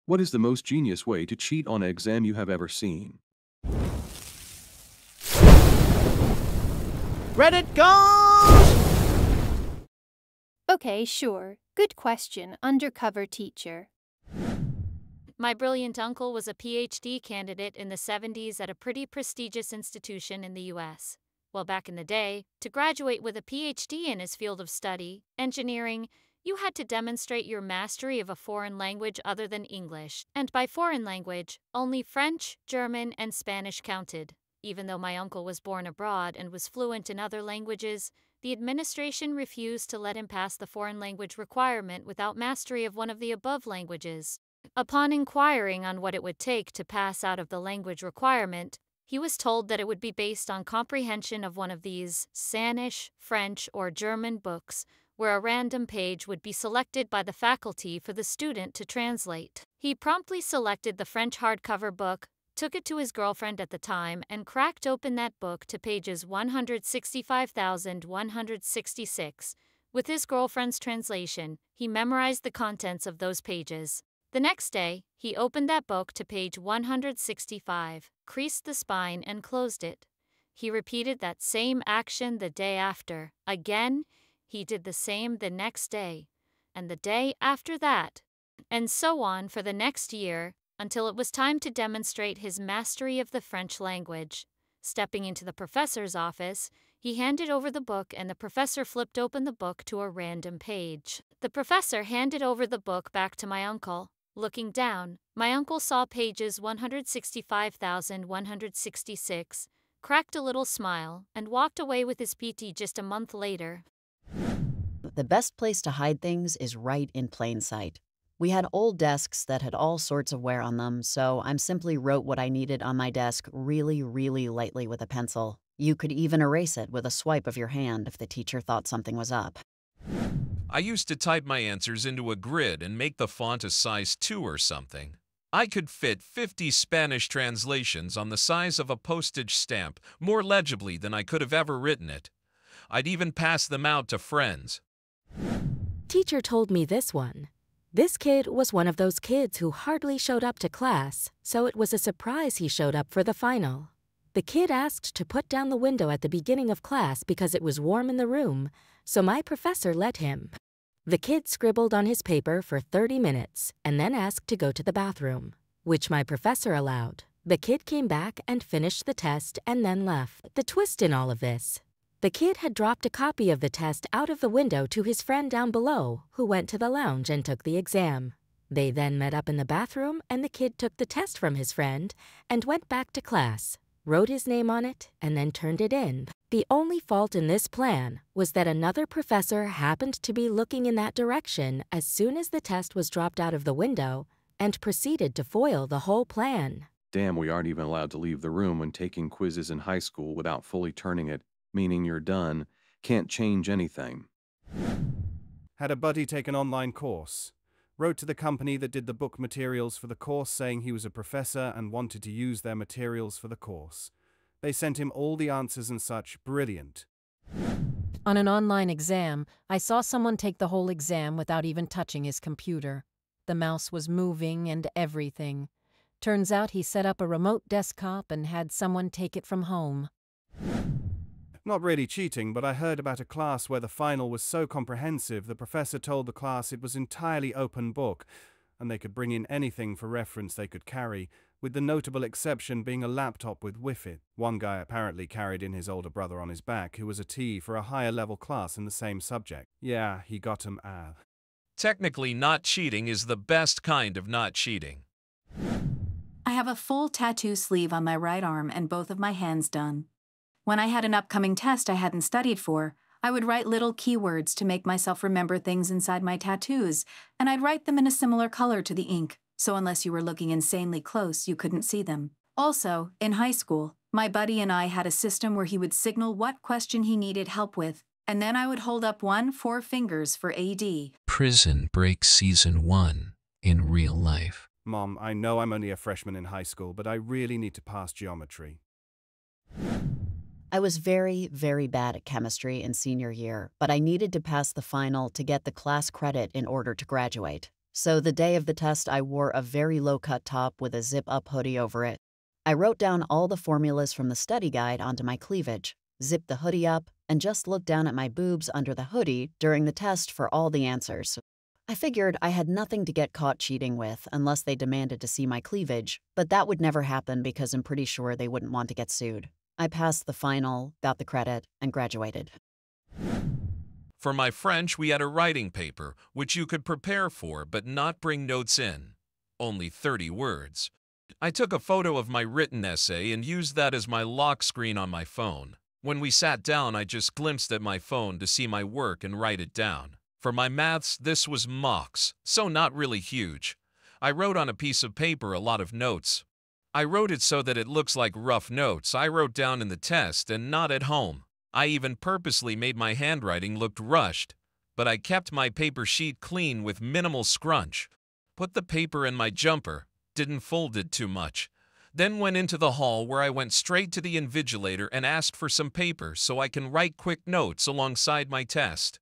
What is the most genius way to cheat on an exam you have ever seen? Reddit goes! Okay, sure. Good question, undercover teacher. My brilliant uncle was a PhD candidate in the 70s at a pretty prestigious institution in the US. Well, back in the day, to graduate with a PhD in his field of study, engineering, you had to demonstrate your mastery of a foreign language other than English, and by foreign language, only French, German, and Spanish counted. Even though my uncle was born abroad and was fluent in other languages, the administration refused to let him pass the foreign language requirement without mastery of one of the above languages. Upon inquiring on what it would take to pass out of the language requirement, he was told that it would be based on comprehension of one of these Spanish, French, or German books, where a random page would be selected by the faculty for the student to translate. He promptly selected the French hardcover book, took it to his girlfriend at the time, and cracked open that book to pages 165,166. With his girlfriend's translation, he memorized the contents of those pages. The next day, he opened that book to page 165, creased the spine, and closed it. He repeated that same action the day after. Again, he did the same the next day, and the day after that, and so on for the next year, until it was time to demonstrate his mastery of the French language. Stepping into the professor's office, he handed over the book and the professor flipped open the book to a random page. The professor handed over the book back to my uncle. Looking down, my uncle saw pages 165,166, cracked a little smile, and walked away with his PT just a month later. The best place to hide things is right in plain sight. We had old desks that had all sorts of wear on them, so I simply wrote what I needed on my desk really, really lightly with a pencil. You could even erase it with a swipe of your hand if the teacher thought something was up. I used to type my answers into a grid and make the font a size 2 or something. I could fit 50 Spanish translations on the size of a postage stamp more legibly than I could have ever written it. I'd even pass them out to friends. Teacher told me this one. This kid was one of those kids who hardly showed up to class, so it was a surprise he showed up for the final. The kid asked to put down the window at the beginning of class because it was warm in the room, so my professor let him. The kid scribbled on his paper for 30 minutes and then asked to go to the bathroom, which my professor allowed. The kid came back and finished the test and then left. The twist in all of this: the kid had dropped a copy of the test out of the window to his friend down below, who went to the lounge and took the exam. They then met up in the bathroom, and the kid took the test from his friend and went back to class, wrote his name on it, and then turned it in. The only fault in this plan was that another professor happened to be looking in that direction as soon as the test was dropped out of the window and proceeded to foil the whole plan. Damn, we aren't even allowed to leave the room when taking quizzes in high school without fully turning it, meaning you're done, can't change anything. Had a buddy take an online course. Wrote to the company that did the book materials for the course saying he was a professor and wanted to use their materials for the course. They sent him all the answers and such. Brilliant. On an online exam, I saw someone take the whole exam without even touching his computer. The mouse was moving and everything. Turns out he set up a remote desktop and had someone take it from home. Not really cheating, but I heard about a class where the final was so comprehensive the professor told the class it was entirely open book, and they could bring in anything for reference they could carry, with the notable exception being a laptop with Wi-Fi. One guy apparently carried in his older brother on his back, who was a T for a higher level class in the same subject. Yeah, he got him out. Technically, not cheating is the best kind of not cheating. I have a full tattoo sleeve on my right arm and both of my hands done. When I had an upcoming test I hadn't studied for, I would write little keywords to make myself remember things inside my tattoos, and I'd write them in a similar color to the ink, so unless you were looking insanely close, you couldn't see them. Also, in high school, my buddy and I had a system where he would signal what question he needed help with, and then I would hold up 4 fingers for AD. Prison Break Season 1 in real life. Mom, I know I'm only a freshman in high school, but I really need to pass geometry. I was very, very bad at chemistry in senior year, but I needed to pass the final to get the class credit in order to graduate. So the day of the test, I wore a very low-cut top with a zip-up hoodie over it. I wrote down all the formulas from the study guide onto my cleavage, zipped the hoodie up, and just looked down at my boobs under the hoodie during the test for all the answers. I figured I had nothing to get caught cheating with unless they demanded to see my cleavage, but that would never happen because I'm pretty sure they wouldn't want to get sued. I passed the final, got the credit, and graduated. For my French, we had a writing paper, which you could prepare for but not bring notes in. Only 30 words. I took a photo of my written essay and used that as my lock screen on my phone. When we sat down, I just glimpsed at my phone to see my work and write it down. For my maths, this was mocks, so not really huge. I wrote on a piece of paper a lot of notes. I wrote it so that it looks like rough notes I wrote down in the test and not at home. I even purposely made my handwriting look rushed, but I kept my paper sheet clean with minimal scrunch. Put the paper in my jumper, didn't fold it too much. Then went into the hall where I went straight to the invigilator and asked for some paper so I can write quick notes alongside my test.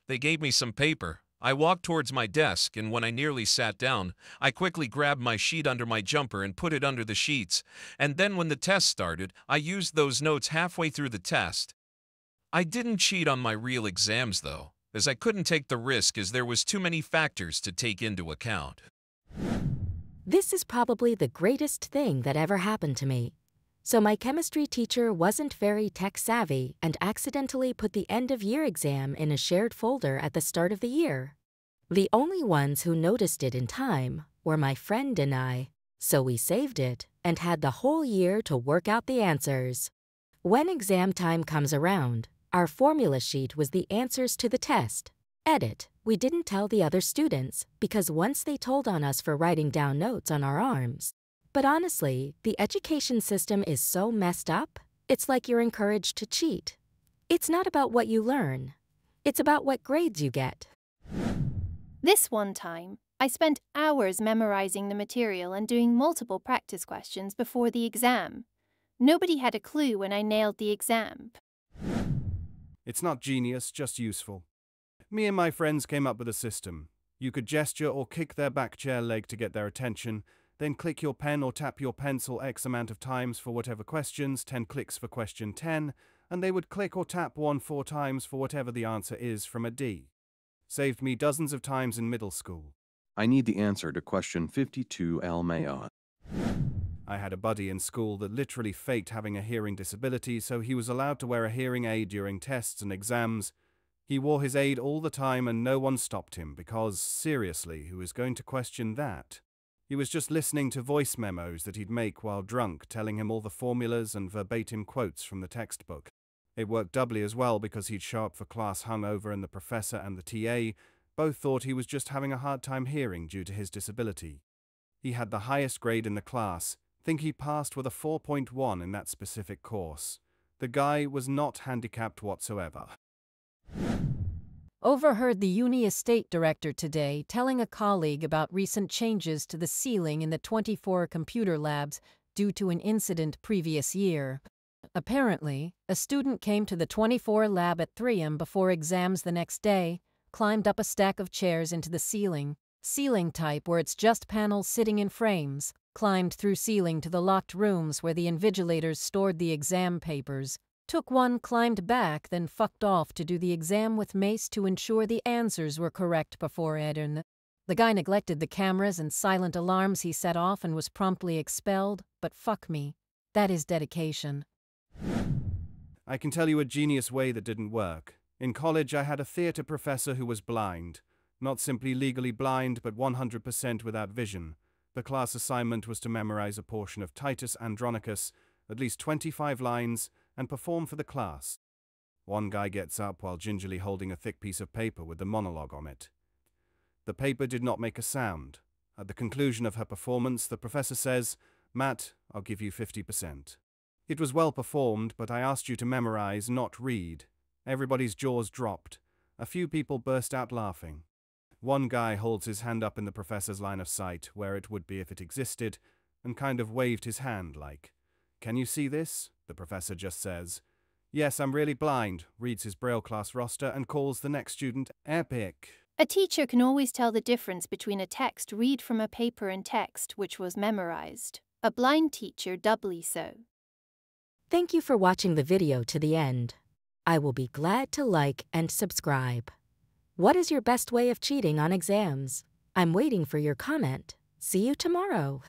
They gave me some paper. I walked towards my desk, and when I nearly sat down, I quickly grabbed my sheet under my jumper and put it under the sheets. And then when the test started, I used those notes halfway through the test. I didn't cheat on my real exams, though, as I couldn't take the risk as there was too many factors to take into account. This is probably the greatest thing that ever happened to me. So my chemistry teacher wasn't very tech-savvy and accidentally put the end-of-year exam in a shared folder at the start of the year. The only ones who noticed it in time were my friend and I, so we saved it and had the whole year to work out the answers. When exam time comes around, our formula sheet was the answers to the test. Edit, we didn't tell the other students because once they told on us for writing down notes on our arms. But honestly, the education system is so messed up, it's like you're encouraged to cheat. It's not about what you learn. It's about what grades you get. This one time, I spent hours memorizing the material and doing multiple practice questions before the exam. Nobody had a clue when I nailed the exam. It's not genius, just useful. Me and my friends came up with a system. You could gesture or kick their back chair leg to get their attention, then click your pen or tap your pencil X amount of times for whatever questions, 10 clicks for question 10, and they would click or tap 4 times for whatever the answer is from a D. Saved me dozens of times in middle school. I need the answer to question 52 Almea. I had a buddy in school that literally faked having a hearing disability, so he was allowed to wear a hearing aid during tests and exams. He wore his aid all the time and no one stopped him because, seriously, who is going to question that? He was just listening to voice memos that he'd make while drunk, telling him all the formulas and verbatim quotes from the textbook. It worked doubly as well because he'd show up for class hungover and the professor and the TA both thought he was just having a hard time hearing due to his disability. He had the highest grade in the class. Think he passed with a 4.1 in that specific course. The guy was not handicapped whatsoever. Overheard the uni estate director today telling a colleague about recent changes to the ceiling in the 24 computer labs due to an incident previous year. Apparently, a student came to the 24 lab at 3 a.m. before exams the next day, climbed up a stack of chairs into the ceiling type where it's just panels sitting in frames, climbed through ceiling to the locked rooms where the invigilators stored the exam papers, took one, climbed back, then fucked off to do the exam with Mace to ensure the answers were correct before Edern. The guy neglected the cameras and silent alarms he set off and was promptly expelled, but fuck me, that is dedication. I can tell you a genius way that didn't work. In college, I had a theatre professor who was blind. Not simply legally blind, but 100% without vision. The class assignment was to memorize a portion of Titus Andronicus, at least 25 lines, and perform for the class. One guy gets up while gingerly holding a thick piece of paper with the monologue on it. The paper did not make a sound. At the conclusion of her performance, the professor says, "Matt, I'll give you 50%. It was well performed, but I asked you to memorize, not read." Everybody's jaws dropped. A few people burst out laughing. One guy holds his hand up in the professor's line of sight, where it would be if it existed, and kind of waved his hand like, "Can you see this?" The professor just says, "Yes, I'm really blind," reads his Braille class roster, and calls the next student epic. A teacher can always tell the difference between a text read from a paper and text which was memorized. A blind teacher doubly so. Thank you for watching the video to the end. I will be glad to like and subscribe. What is your best way of cheating on exams? I'm waiting for your comment. See you tomorrow.